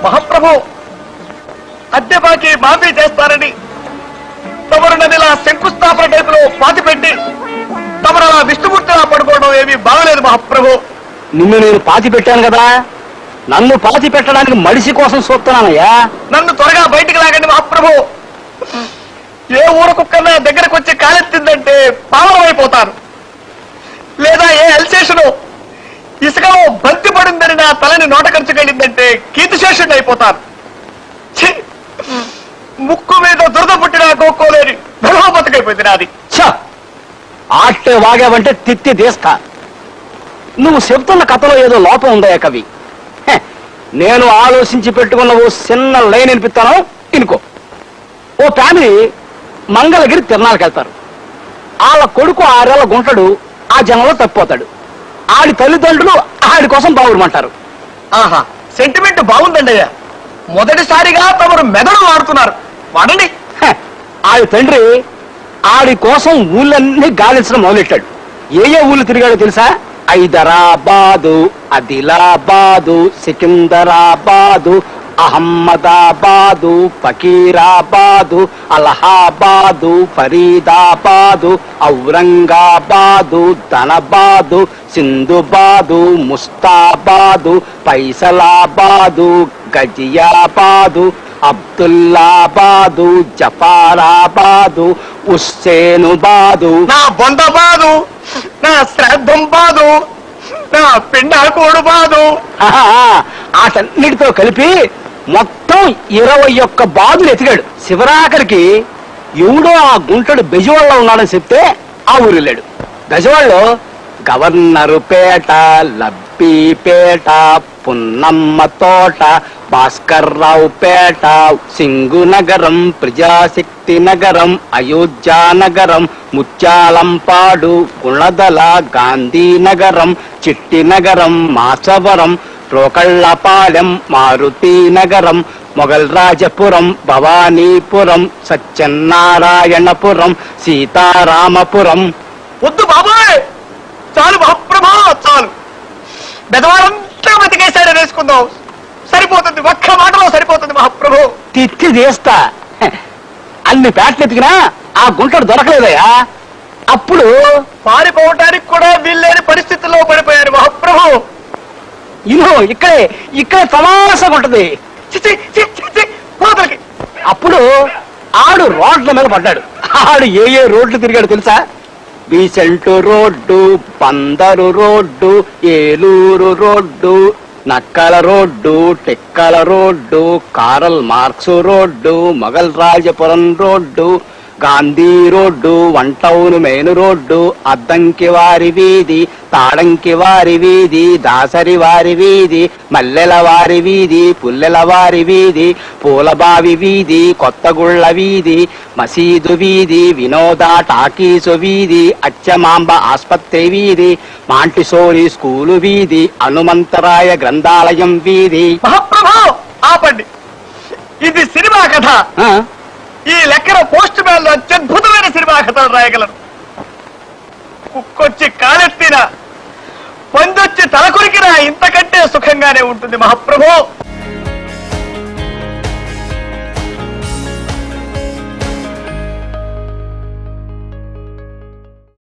మహాప్రభు, అద్దె బాకీ మాఫీ చేస్తారని తమరు నదిలా శంకుస్థాపన టైపులో పాతి పెట్టి తమరు అలా విష్ణుమూర్తిలా పడుకోవడం ఏమీ బాగలేదు మహాప్రభు. నిన్ను నేను పాతి పెట్టాను కదా, నన్ను పాతి పెట్టడానికి మడిసి కోసం చూస్తున్నానయ్యా. నన్ను త్వరగా బయటికి లాగండి మహాప్రభు. ఏ ఊర కుక్కన్నా దగ్గరకు వచ్చి కాలెత్తిందంటే పావనం అయిపోతాను. లేదా ఏ అల్సేషను ఇసుకలో బంతి పడిందని నా తలని నోట ఖర్చుకెళ్ళిందంటే కీర్తిశేషుడిని అయిపోతాను. ముక్కు మీద దురద పుట్టిన గోక్కోలేని ధర్మ బతుకైపోయింది నాది. ఆట్టే వాగావంటే తిత్తి తీస్తా. నువ్వు చెప్తున్న కథలో ఏదో లోపం ఉందయ్యా కవి. నేను ఆలోచించి పెట్టుకున్న ఓ చిన్న లైన్ వినిపిస్తాను, ఇనుకో. ఓ ఫ్యామిలీ మంగళగిరి తిరణాలకు వెళ్తారు. వాళ్ళ కొడుకు 6 ఏళ్ల గుంటడు ఆ జనంలో తప్పిపోతాడు. ఆడి తల్లిదండ్రులు ఆడి కోసం బావురమంటారు. ఆహా, సెంటిమెంట్ బాగుందండి అయ్యా. మొదటిసారిగా తమరు మెదడు వాడుతున్నారు, వాడండి. ఆడి తండ్రి ఆడి కోసం ఊళ్ళన్నీ గాలించడం మొదలెట్టాడు. ఏ ఊళ్ళు తిరిగాడో తెలుసా? హైదరాబాదు, ఆదిలాబాదు, సికింద్రాబాదు, అహ్మదాబాదు, ఫకీరాబాదు, అలహాబాదు, ఫరీదాబాదు, ఔరంగాబాదు, ధనబాదు, సింధుబాదు, ముస్తాబాదు, ఫైసలాబాదు, గజియాబాదు, అబ్దుల్లాబాదు, జఫారాబాదు, హుస్సేనుబాదు. నా బొందబాదు, నా శ్రాద్ధం బాదు, నా పిండాకోడు బాదు. ఆటన్నిటితో కలిపి మొత్తం 21 బాదులు ఎతికాడు. శివరాఖరికి ఎవడో ఆ గుంటడు బెజవాడలో ఉన్నాడని చెప్తే ఆ ఊరు వెళ్ళాడు. బెజవాడలో గవర్నరు పేట, లబ్బీపేట, పున్నమ్మ తోట, భాస్కర్రావు పేట, సింగు నగరం, ప్రజాశక్తి నగరం, అయోధ్యా నగరం, ముత్యాలంపాడు, గుణదల, గాంధీనగరం, చిట్టి నగరం, మాచవరం, రోకళ్లపాలెం, మారుతి నగరం, మొగల్ రాజపురం, భవానీపురం, సత్యనారాయణపురం, సీతారామపురం. వద్దు బాబాయ్, చాలు మహాప్రభా, చాలు. బెదవాడంతా బతికేశాడు వేసుకుందాం, సరిపోతుంది. ఒక్క మాటలో సరిపోతుంది మహాప్రభు. తిత్తి తీస్తా. అన్ని పేటలు ఎతికినా ఆ గుంటడు దొరకలేదయ్యా. అప్పుడు పారిపోవటానికి కూడా వీల్లేని పరిస్థితుల్లో పడిపోయారు మహాప్రభు. ఇను ఇక్కడే తమాసగా ఉంటది. అప్పుడు ఆడు రోడ్ల మీద పడ్డాడు. ఆడు ఏ రోడ్లు తిరిగాడు తెలుసా? Besant road, Bandar road, Eluru road, Nakkala road, Tekkala road, Karl Marx road, Mogalrajapuram road, Gandhi road, one town main road, Addanki వారి వీధి, తాడంకి వారి వీధి, దాసరి వారి వీధి, మల్లెల వారి వీధి, పుల్లెల వారి వీధి, పూలబావి వీధి, కొత్తగుళ్ళ వీధి, మసీదు వీధి, వినోద టాకీసు వీధి, అచ్చమాంబ ఆస్పత్రి వీధి, మాంటిసోరి స్కూలు వీధి, హనుమంతరాయ గ్రంథాలయం వీధి. మహాప్రభు ఆపండి, ఇది సినిమా కథ. ఈ లెక్కన పోస్ట్ మ్యాన్ లో అత్యద్భుతమైన సినిమా కథలు రాయగలరు. కుక్కొచ్చి కాలెత్తినా, పందొచ్చి తలకొరికినా ఇంతకంటే సుఖంగానే ఉంటుంది మహాప్రభు.